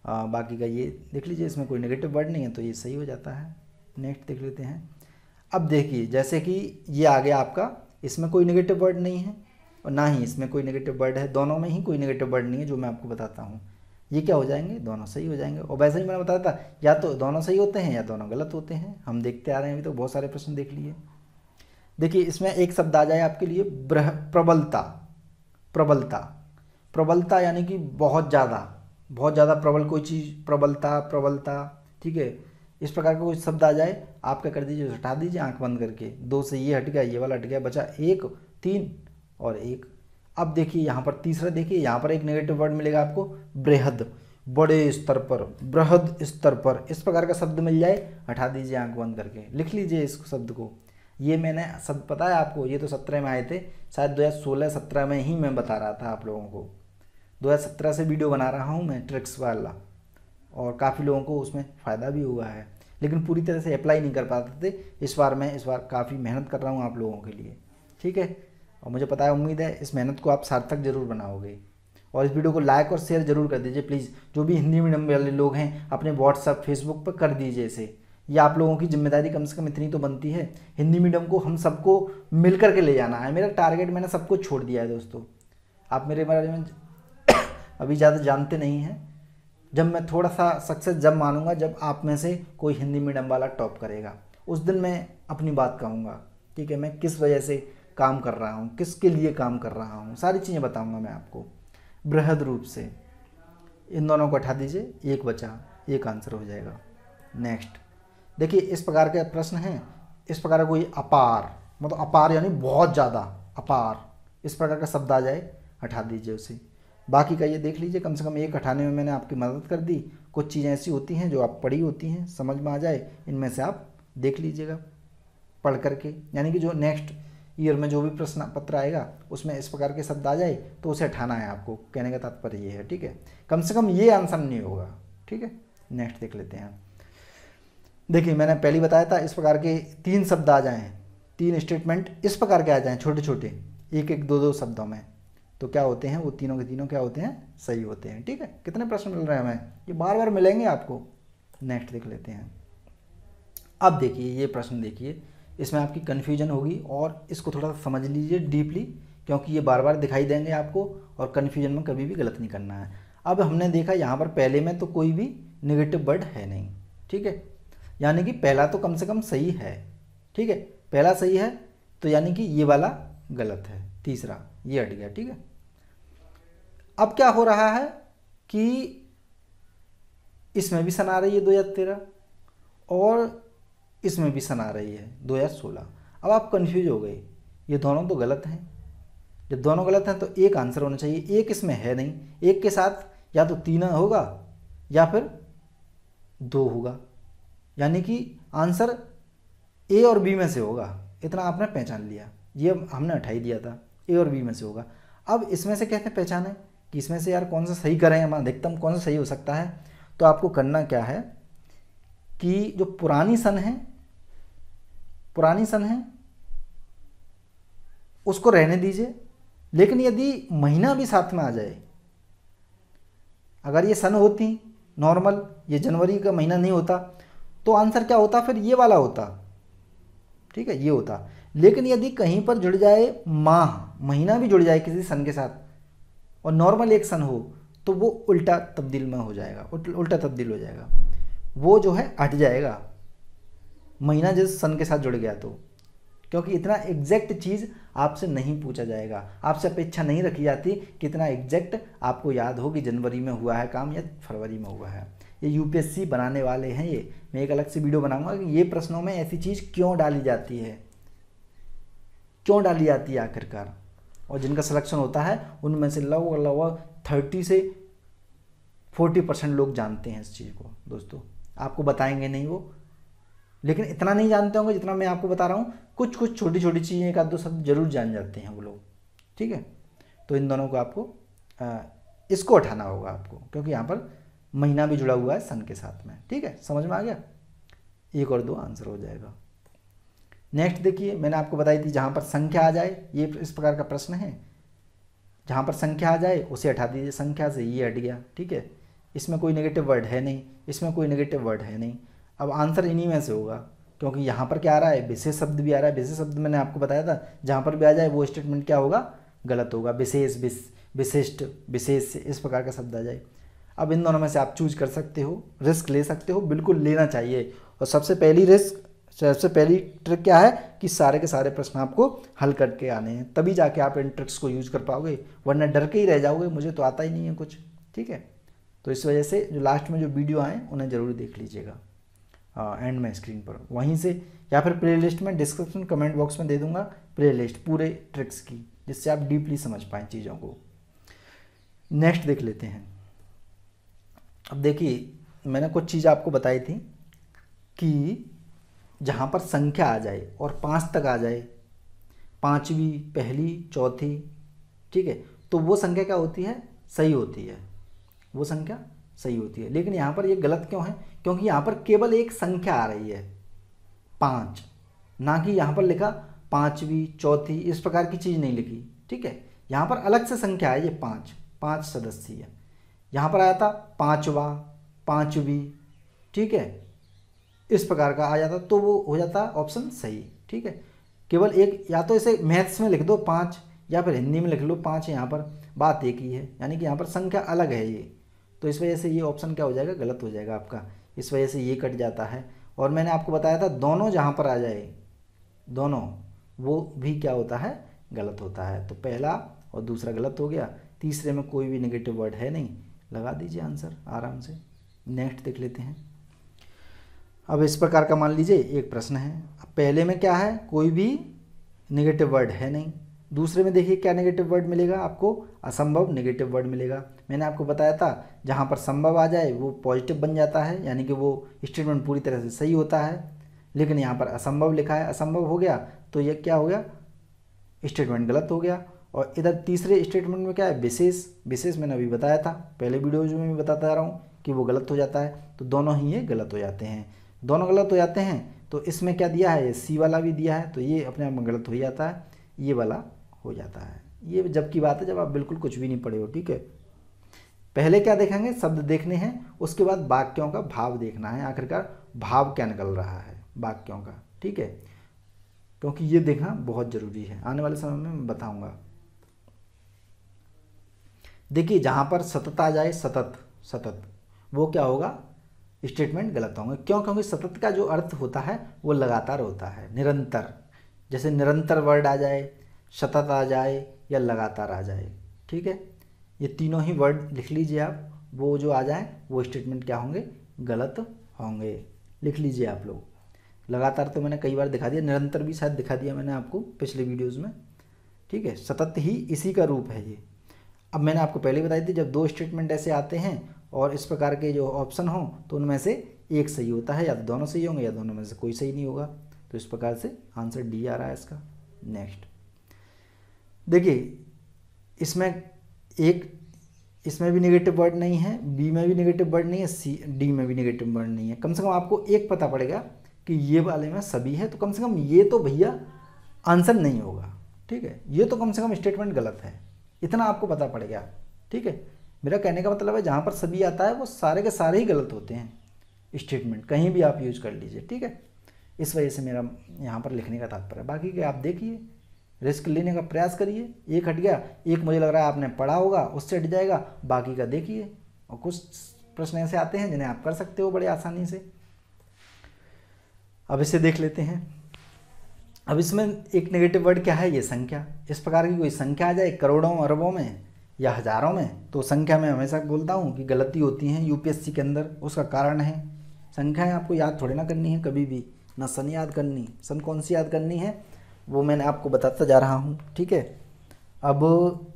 बाकी का ये देख लीजिए, इसमें कोई नेगेटिव वर्ड नहीं है तो ये सही हो जाता है। नेक्स्ट देख लेते हैं। अब देखिए जैसे कि ये आ गया आपका, इसमें कोई नेगेटिव वर्ड नहीं है और ना ही इसमें कोई नेगेटिव वर्ड है, दोनों में ही कोई नेगेटिव वर्ड नहीं है जो मैं आपको बताता हूँ। ये क्या हो जाएंगे, दोनों सही हो जाएंगे। और वैसे ही मैंने बताया था या तो दोनों सही होते हैं या दोनों गलत होते हैं, हम देखते आ रहे हैं अभी तो बहुत सारे प्रश्न देख लिए। देखिए इसमें एक शब्द आ जाए आपके लिए प्रबलता। प्रबलता, प्रबलता यानी कि बहुत ज़्यादा प्रबल कोई चीज़, प्रबलता प्रबलता, ठीक है। इस प्रकार का कोई शब्द आ जाए, आप क्या कर दीजिए, हटा दीजिए आंख बंद करके। 2 से ये हट गया, ये वाला हट गया, बचा 1, 3 और 1। अब देखिए यहाँ पर तीसरा, देखिए यहाँ पर एक नेगेटिव वर्ड मिलेगा आपको, बृहद, बड़े स्तर पर, बृहद स्तर पर, इस प्रकार का शब्द मिल जाए, हटा दीजिए आंख बंद करके, लिख लीजिए इस शब्द को। ये मैंने शब्द पता है आपको, ये तो 17 में आए थे, शायद 2016-17 में ही मैं बता रहा था आप लोगों को। 2017 से वीडियो बना रहा हूँ मैं ट्रिक्स वाला, और काफ़ी लोगों को उसमें फ़ायदा भी हुआ है, लेकिन पूरी तरह से अप्लाई नहीं कर पाते थे। इस बार काफ़ी मेहनत कर रहा हूँ आप लोगों के लिए, ठीक है। और मुझे पता है, उम्मीद है इस मेहनत को आप सार्थक जरूर बनाओगे। और इस वीडियो को लाइक और शेयर जरूर कर दीजिए प्लीज़। जो भी हिंदी मीडियम वाले लोग हैं अपने व्हाट्सएप फेसबुक पर कर दीजिए इसे। ये आप लोगों की जिम्मेदारी कम से कम इतनी तो बनती है, हिंदी मीडियम को हम सबको मिल करके ले जाना है। मेरा टारगेट, मैंने सबको छोड़ दिया है दोस्तों। आप मेरे बारे में अभी ज़्यादा जानते नहीं हैं। जब मैं थोड़ा सा सक्सेस जब मानूंगा जब आप में से कोई हिंदी मीडियम वाला टॉप करेगा, उस दिन मैं अपनी बात कहूँगा, ठीक है। मैं किस वजह से काम कर रहा हूँ, किसके लिए काम कर रहा हूँ, सारी चीज़ें बताऊँगा मैं आपको बृहद रूप से। इन दोनों को हटा दीजिए, एक बचा, एक आंसर हो जाएगा। नेक्स्ट देखिए, इस प्रकार के प्रश्न हैं, इस प्रकार का कोई अपार, मतलब अपार यानी बहुत ज़्यादा, अपार, इस प्रकार का शब्द आ जाए, हटा दीजिए उसे। बाकी का ये देख लीजिए, कम से कम एक हटाने में मैंने आपकी मदद कर दी। कुछ चीज़ें ऐसी होती हैं जो आप पढ़ी होती हैं, समझ में आ जाए, इनमें से आप देख लीजिएगा पढ़ करके। यानी कि जो नेक्स्ट ईयर में जो भी प्रश्न पत्र आएगा उसमें इस प्रकार के शब्द आ जाए तो उसे हटाना है आपको, कहने का तात्पर्य ये है, ठीक है। कम से कम ये आंसर नहीं होगा, ठीक है। नेक्स्ट देख लेते हैं। देखिए मैंने पहले बताया था, इस प्रकार के 3 शब्द आ जाएं, 3 स्टेटमेंट इस प्रकार के आ जाएं, छोटे छोटे, 1-1, 2-2 शब्दों में, तो क्या होते हैं, वो तीनों के तीनों क्या होते हैं, सही होते हैं, ठीक है। कितने प्रश्न मिल रहे हैं हमें, ये बार बार मिलेंगे आपको। नेक्स्ट देख लेते हैं। अब देखिए ये प्रश्न देखिए, इसमें आपकी कन्फ्यूजन होगी और इसको थोड़ा सा समझ लीजिए डीपली, क्योंकि ये बार बार दिखाई देंगे आपको और कन्फ्यूजन में कभी भी गलत नहीं करना है। अब हमने देखा यहाँ पर पहले में तो कोई भी नेगेटिव वर्ड है नहीं, ठीक है, यानी कि पहला तो कम से कम सही है, ठीक है, पहला सही है, तो यानी कि ये वाला गलत है, तीसरा ये हट गया, ठीक है। अब क्या हो रहा है कि इसमें भी सन आ रही है 2013 और इसमें भी सन आ रही है 2016। अब आप कंफ्यूज हो गए, ये दोनों तो गलत हैं। जब दोनों गलत हैं तो एक आंसर होना चाहिए, एक इसमें है नहीं, एक के साथ या तो 3 होगा या फिर 2 होगा, यानी कि आंसर ए और बी में से होगा। इतना आपने पहचान लिया, ये हमने हटा ही दिया था, ए और बी में से होगा। अब इसमें से कैसे पहचानें कि इसमें से यार कौन सा सही करें, हम अधिकतम कौन सा सही हो सकता है। तो आपको करना क्या है कि जो पुरानी सन है उसको रहने दीजिए, लेकिन यदि महीना भी साथ में आ जाए, अगर ये सन होती नॉर्मल, ये जनवरी का महीना नहीं होता, तो आंसर क्या होता, फिर ये वाला होता, ठीक है, ये होता। लेकिन यदि कहीं पर जुड़ जाए महीना भी जुड़ जाए किसी सन के साथ और नॉर्मल एक सन हो, तो वो उल्टा तब्दील में हो जाएगा, उल्टा तब्दील हो जाएगा, वो जो है हट जाएगा, महीना जिस सन के साथ जुड़ गया तो। क्योंकि इतना एग्जैक्ट चीज़ आपसे नहीं पूछा जाएगा, आपसे अपेक्षा नहीं रखी जाती कि इतना एग्जैक्ट आपको याद हो कि जनवरी में हुआ है काम या फरवरी में हुआ है। ये यूपीएससी बनाने वाले हैं, ये मैं एक अलग से वीडियो बनाऊंगा कि ये प्रश्नों में ऐसी चीज़ क्यों डाली जाती है, क्यों डाली जाती है आखिरकार। और जिनका सिलेक्शन होता है उनमें से लगभग 30 से 40% लोग जानते हैं इस चीज़ को दोस्तों, आपको बताएंगे नहीं वो, लेकिन इतना नहीं जानते होंगे जितना मैं आपको बता रहा हूँ। कुछ कुछ छोटी छोटी चीज़ें, एक आध दो शब्द जरूर जान जाते हैं वो लोग, ठीक है। तो इन दोनों को आपको इसको हटाना होगा आपको, क्योंकि यहाँ पर महीना भी जुड़ा हुआ है सन के साथ में। ठीक है, समझ में आ गया? 1 और 2 आंसर हो जाएगा। नेक्स्ट देखिए, मैंने आपको बताई थी जहाँ पर संख्या आ जाए, ये इस प्रकार का प्रश्न है, जहाँ पर संख्या आ जाए उसे हटा दीजिए संख्या से, ये हट गया। ठीक है, इसमें कोई नेगेटिव वर्ड है नहीं, इसमें कोई नेगेटिव वर्ड है नहीं। अब आंसर इन्हीं में से होगा, क्योंकि यहाँ पर क्या आ रहा है, विशेष शब्द भी आ रहा है। विशेष शब्द मैंने आपको बताया था, जहाँ पर भी आ जाए वो स्टेटमेंट क्या होगा, गलत होगा। विशेष, विशिष्ट, विशेष, इस प्रकार का शब्द आ जाए। अब इन दोनों में से आप चूज कर सकते हो, रिस्क ले सकते हो, बिल्कुल लेना चाहिए। और सबसे पहली ट्रिक क्या है कि सारे के सारे प्रश्न आपको हल करके आने हैं, तभी जाके आप इन ट्रिक्स को यूज कर पाओगे, वरना डर के ही रह जाओगे, मुझे तो आता ही नहीं है कुछ। ठीक है, तो इस वजह से जो लास्ट में जो वीडियो आए उन्हें ज़रूर देख लीजिएगा, एंड में स्क्रीन पर वहीं से, या फिर प्लेलिस्ट में डिस्क्रिप्शन कमेंट बॉक्स में दे दूंगा प्लेलिस्ट पूरे ट्रिक्स की, जिससे आप डीपली समझ पाएँ चीज़ों को। नेक्स्ट देख लेते हैं। अब देखिए, मैंने कुछ चीज़ आपको बताई थी कि जहाँ पर संख्या आ जाए और 5 तक आ जाए, 5वीं, पहली, चौथी, ठीक है, तो वो संख्या क्या होती है, सही होती है, वो संख्या सही होती है। लेकिन यहाँ पर ये गलत क्यों है, क्योंकि यहाँ पर केवल एक संख्या आ रही है 5, ना कि यहाँ पर लिखा 5वीं, चौथी, इस प्रकार की चीज़ नहीं लिखी। ठीक है, यहाँ पर अलग से संख्या है, ये 5 सदस्य है। यहाँ पर आया था 5वां, 5वीं, ठीक है, इस प्रकार का आ जाता तो वो हो जाता ऑप्शन सही। ठीक है, केवल एक, या तो इसे मैथ्स में लिख दो 5, या फिर हिंदी में लिख लो 5, यहाँ पर बात एक ही है, यानी कि यहाँ पर संख्या अलग है ये, तो इस वजह से ये ऑप्शन क्या हो जाएगा, गलत हो जाएगा आपका, इस वजह से ये कट जाता है। और मैंने आपको बताया था दोनों जहाँ पर आ जाए, दोनों, वो भी क्या होता है, गलत होता है। तो पहला और दूसरा गलत हो गया, तीसरे में कोई भी नेगेटिव वर्ड है नहीं, लगा दीजिए आंसर आराम से। नेक्स्ट देख लेते हैं। अब इस प्रकार का मान लीजिए एक प्रश्न है, अब पहले में क्या है, कोई भी नेगेटिव वर्ड है नहीं, दूसरे में देखिए क्या नेगेटिव वर्ड मिलेगा आपको, असंभव नेगेटिव वर्ड मिलेगा। मैंने आपको बताया था जहाँ पर संभव आ जाए वो पॉजिटिव बन जाता है, यानी कि वो स्टेटमेंट पूरी तरह से सही होता है। लेकिन यहाँ पर असंभव लिखा है, असंभव हो गया तो ये क्या हो गया, स्टेटमेंट गलत हो गया। और इधर तीसरे स्टेटमेंट में क्या है, विशेष, विशेष मैंने अभी बताया था पहले वीडियो में भी बताता जा रहा हूँ कि वो गलत हो जाता है, तो दोनों ही ये गलत हो जाते हैं, दोनों गलत हो जाते हैं। तो इसमें क्या दिया है, ये सी वाला भी दिया है, तो ये अपने आप में गलत हो जाता है, ये वाला हो जाता है। ये जब की बात है जब आप बिल्कुल कुछ भी नहीं पढ़े हो। ठीक है, पहले क्या देखेंगे, शब्द देखने हैं, उसके बाद वाक्यों का भाव देखना है, आखिरकार भाव क्या निकल रहा है वाक्यों का। ठीक है, क्योंकि ये देखना बहुत ज़रूरी है, आने वाले समय में मैं बताऊंगा। देखिए जहाँ पर सतत आ जाए, सतत, वो क्या होगा, स्टेटमेंट गलत होंगे। क्यों, क्योंकि सतत का जो अर्थ होता है वो लगातार होता है, निरंतर। जैसे निरंतर वर्ड आ जाए, सतत आ जाए, या लगातार आ जाए। ठीक है, ये तीनों ही वर्ड लिख लीजिए आप, वो जो आ जाए वो स्टेटमेंट क्या होंगे, गलत होंगे, लिख लीजिए आप लोग। लगातार तो मैंने कई बार दिखा दिया, निरंतर भी शायद दिखा दिया मैंने आपको पिछले वीडियोज़ में। ठीक है, सतत ही इसी का रूप है ये। अब मैंने आपको पहले ही बताई थी, जब 2 स्टेटमेंट ऐसे आते हैं और इस प्रकार के जो ऑप्शन हो तो उनमें से एक सही होता है, या तो दोनों सही होंगे या दोनों में से कोई सही नहीं होगा। तो इस प्रकार से आंसर डी आ रहा है इसका। नेक्स्ट देखिए, इसमें भी नेगेटिव वर्ड नहीं है, बी में भी नेगेटिव वर्ड नहीं है, सी, डी में भी नेगेटिव वर्ड नहीं है। कम से कम आपको एक पता पड़ेगा कि ये वाले में सभी है, तो कम से कम ये तो भैया आंसर नहीं होगा। ठीक है, ये तो कम से कम स्टेटमेंट गलत है, इतना आपको पता पड़ गया। ठीक है, मेरा कहने का मतलब है जहाँ पर सभी आता है वो सारे के सारे ही गलत होते हैं स्टेटमेंट, कहीं भी आप यूज कर लीजिए। ठीक है, इस वजह से मेरा यहाँ पर लिखने का तात्पर्य है। बाकी के आप देखिए, रिस्क लेने का प्रयास करिए। एक हट गया, एक मुझे लग रहा है आपने पढ़ा होगा, उससे हट जाएगा, बाकी का देखिए। और कुछ प्रश्न ऐसे आते हैं जिन्हें आप कर सकते हो बड़े आसानी से। अब इसे देख लेते हैं। अब इसमें एक नेगेटिव वर्ड क्या है, ये संख्या। इस प्रकार की कोई संख्या आ जाए करोड़ों, अरबों में या हज़ारों में, तो संख्या में हमेशा बोलता हूँ कि गलती होती है यूपीएससी के अंदर। उसका कारण है संख्याएं आपको याद थोड़ी ना करनी है कभी भी, ना सन याद करनी, सन कौन सी याद करनी है वो मैंने आपको बताता जा रहा हूँ। ठीक है, अब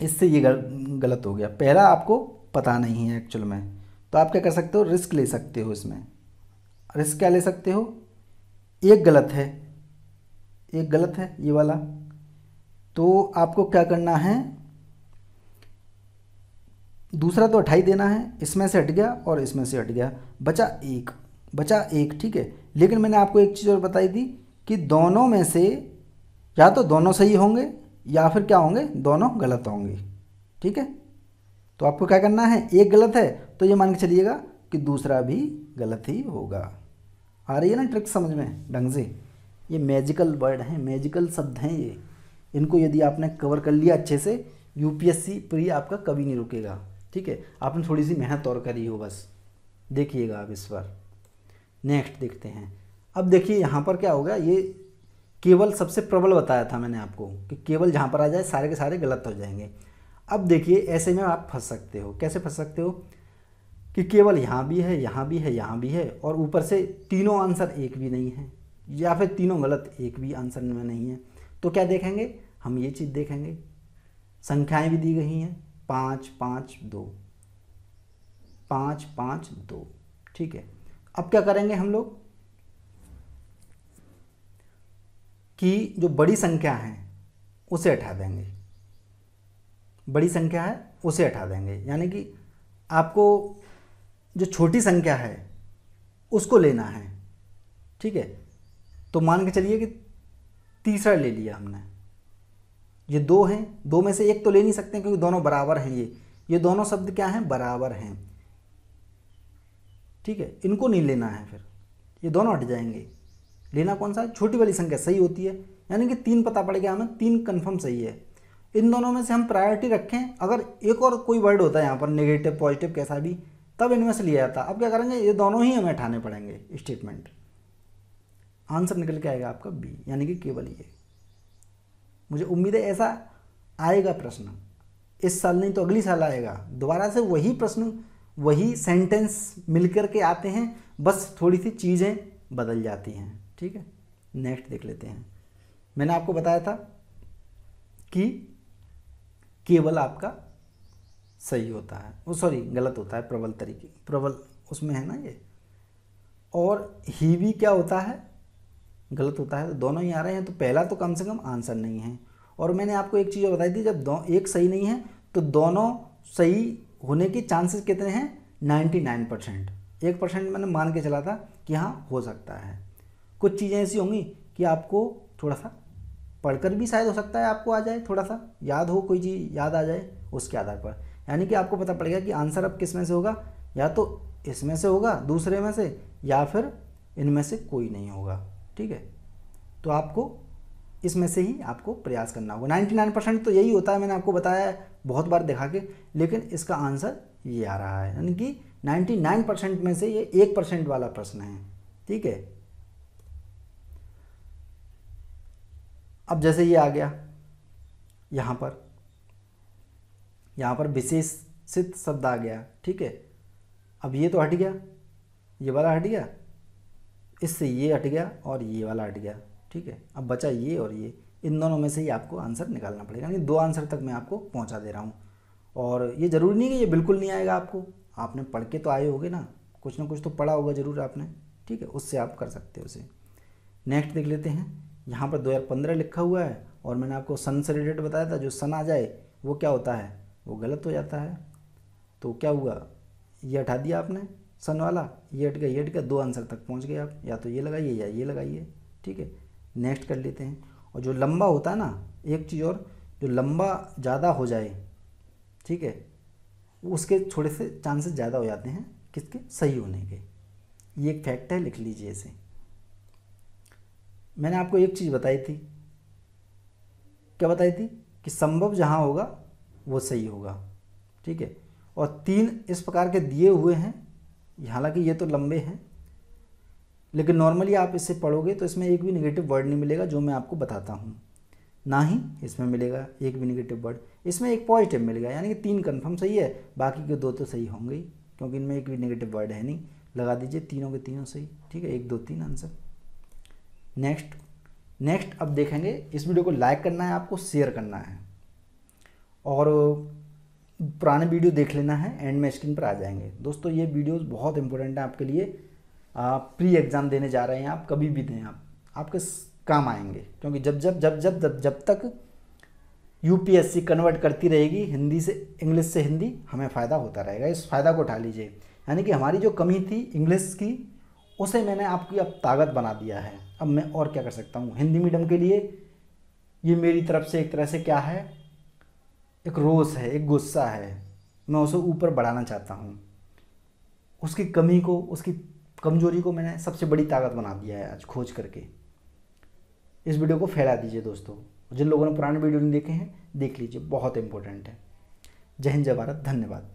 इससे ये गलत हो गया। पहला आपको पता नहीं है एक्चुअल में, तो आप क्या कर सकते हो, रिस्क ले सकते हो। इसमें रिस्क क्या ले सकते हो, एक गलत है, एक गलत है ये वाला, तो आपको क्या करना है, दूसरा तो 28 देना है, इसमें से हट गया और इसमें से हट गया, बचा एक, ठीक है। लेकिन मैंने आपको एक चीज़ और बताई थी कि दोनों में से या तो दोनों सही होंगे या फिर क्या होंगे, दोनों गलत होंगे, ठीक है। तो आपको क्या करना है, एक गलत है तो ये मान के चलिएगा कि दूसरा भी गलत ही होगा। आ रही है ना ट्रिक समझ में ढंग से। ये मैजिकल वर्ड हैं, मैजिकल शब्द हैं ये। इनको यदि आपने कवर कर लिया अच्छे से, यूपीएससी प्री आपका कभी नहीं रुकेगा, ठीक है। आपने थोड़ी सी मेहनत और करी हो बस, देखिएगा आप इस बार। नेक्स्ट देखते हैं। अब देखिए यहाँ पर क्या होगा, ये केवल सबसे प्रबल बताया था मैंने आपको कि केवल जहाँ पर आ जाए सारे के सारे गलत हो जाएंगे। अब देखिए ऐसे में आप फंस सकते हो। कैसे फंस सकते हो कि केवल यहाँ भी है, यहाँ भी है, यहाँ भी है, और ऊपर से तीनों आंसर एक भी नहीं है, या फिर तीनों गलत एक भी आंसर में नहीं है। तो क्या देखेंगे हम, ये चीज़ देखेंगे। संख्याएं भी दी गई हैं 5 5 2, 5 5 2, ठीक है। अब क्या करेंगे हम लोग कि जो बड़ी संख्या है उसे हटा देंगे, बड़ी संख्या है उसे हटा देंगे, यानी कि आपको जो छोटी संख्या है उसको लेना है, ठीक है। तो मान के चलिए कि तीसरा ले लिया हमने, ये दो हैं, दो में से एक तो ले नहीं सकते क्योंकि दोनों बराबर हैं। ये दोनों शब्द क्या हैं, बराबर हैं, ठीक है। इनको नहीं लेना है, फिर ये दोनों हट जाएंगे। लेना कौन सा है, छोटी वाली संख्या सही होती है, यानी कि 3 पता पड़ गया हमें, 3 कन्फर्म सही है। इन दोनों में से हम प्रायोरिटी रखें, अगर एक और कोई वर्ड होता है यहाँ पर नेगेटिव पॉजिटिव कैसा भी, तब इनमें से लिया जाता। अब क्या करेंगे, ये दोनों ही हमें उठाने पड़ेंगे स्टेटमेंट। आंसर निकल के आएगा आपका बी, यानी कि केवल ये। मुझे उम्मीद है ऐसा आएगा प्रश्न, इस साल नहीं तो अगली साल आएगा दोबारा से वही प्रश्न, वही सेंटेंस मिलकर के आते हैं, बस थोड़ी सी चीज़ें बदल जाती हैं, ठीक है। नेक्स्ट देख लेते हैं। मैंने आपको बताया था कि केवल आपका सही होता है, वो सॉरी गलत होता है, प्रबल तरीके, प्रबल उसमें है ना ये, और ही भी क्या होता है, गलत होता है। तो दोनों ही आ रहे हैं, तो पहला तो कम से कम आंसर नहीं है। और मैंने आपको एक चीज़ बताई थी, जब एक सही नहीं है तो दोनों सही होने के चांसेस कितने हैं, 99%। 1% मैंने मान के चला था कि हाँ हो सकता है। कुछ चीज़ें ऐसी होंगी कि आपको थोड़ा सा पढ़कर भी शायद हो सकता है आपको आ जाए, थोड़ा सा याद हो, कोई चीज़ याद आ जाए उसके आधार पर, यानी कि आपको पता पड़ेगा कि आंसर अब किस में से होगा, या तो इसमें से होगा, दूसरे में से, या फिर इनमें से कोई नहीं होगा, ठीक है। तो आपको इसमें से ही आपको प्रयास करना होगा। 99% तो यही होता है, मैंने आपको बताया है बहुत बार दिखा के, लेकिन इसका आंसर ये आ रहा है, यानी कि 99% में से ये 1% वाला प्रश्न है, ठीक है। अब जैसे ये आ गया यहाँ पर विशेषित शब्द आ गया, ठीक है। अब ये तो हट गया, ये वाला हट गया, इससे ये हट गया और ये वाला हट गया, ठीक है। अब बचा ये और ये, इन दोनों में से ही आपको आंसर निकालना पड़ेगा, यानी 2 आंसर तक मैं आपको पहुंचा दे रहा हूं। और ये ज़रूरी नहीं कि ये बिल्कुल नहीं आएगा आपको, आपने पढ़ के तो आए होगे ना कुछ तो पढ़ा होगा ज़रूर आपने, ठीक है, उससे आप कर सकते हो उसे। नेक्स्ट देख लेते हैं। यहाँ पर 2015 लिखा हुआ है, और मैंने आपको सन से रिलेटेड बताया था, जो सन आ जाए वो क्या होता है, वो गलत हो जाता है। तो क्या हुआ, ये हटा दिया आपने सन वाला, ये हट गया, ये हट गया, 2 आंसर तक पहुँच गए आप, या तो ये लगाइए या ये लगाइए, ठीक है। नेक्स्ट कर लेते हैं। और जो लंबा होता है ना, एक चीज़ और, जो लंबा ज़्यादा हो जाए, ठीक है, उसके थोड़े से चांसेस ज़्यादा हो जाते हैं किसके, सही होने के। ये एक फैक्ट है, लिख लीजिए इसे। मैंने आपको एक चीज़ बताई थी, क्या बताई थी, कि संभव जहाँ होगा वो सही होगा, ठीक है। और 3 इस प्रकार के दिए हुए हैं, हालांकि ये तो लंबे हैं, लेकिन नॉर्मली आप इसे पढ़ोगे तो इसमें एक भी नेगेटिव वर्ड नहीं मिलेगा जो मैं आपको बताता हूँ, ना ही इसमें मिलेगा एक भी नेगेटिव वर्ड, इसमें एक पॉजिटिव मिलेगा, यानी कि 3 कन्फर्म सही है, बाकी के 2 तो सही होंगे ही, क्योंकि इनमें एक भी नेगेटिव वर्ड है नहीं। लगा दीजिए तीनों के तीनों सही, ठीक है, 1 2 3 आंसर। नेक्स्ट अब देखेंगे, इस वीडियो को लाइक करना है आपको, शेयर करना है, और पुराने वीडियो देख लेना है, एंड में स्क्रीन पर आ जाएंगे। दोस्तों ये वीडियोस बहुत इंपॉर्टेंट है आपके लिए, प्री एग्ज़ाम देने जा रहे हैं आप, कभी भी दें आप, आपके काम आएंगे, क्योंकि जब तक यूपीएससी कन्वर्ट करती रहेगी हिंदी से इंग्लिश से हिंदी, हमें फ़ायदा होता रहेगा। इस फ़ायदा को उठा लीजिए। यानी कि हमारी जो कमी थी इंग्लिश की, उसे मैंने आपकी अब ताकत बना दिया है। अब मैं और क्या कर सकता हूँ हिंदी मीडियम के लिए। ये मेरी तरफ से एक तरह से क्या है, एक रोष है, एक गुस्सा है। मैं उसे ऊपर बढ़ाना चाहता हूँ। उसकी कमी को, उसकी कमजोरी को मैंने सबसे बड़ी ताकत बना दिया है आज खोज करके। इस वीडियो को फैला दीजिए दोस्तों। जिन लोगों ने पुराने वीडियो नहीं देखे हैं देख लीजिए, बहुत इंपॉर्टेंट है। जय हिंद, जय भारत, धन्यवाद।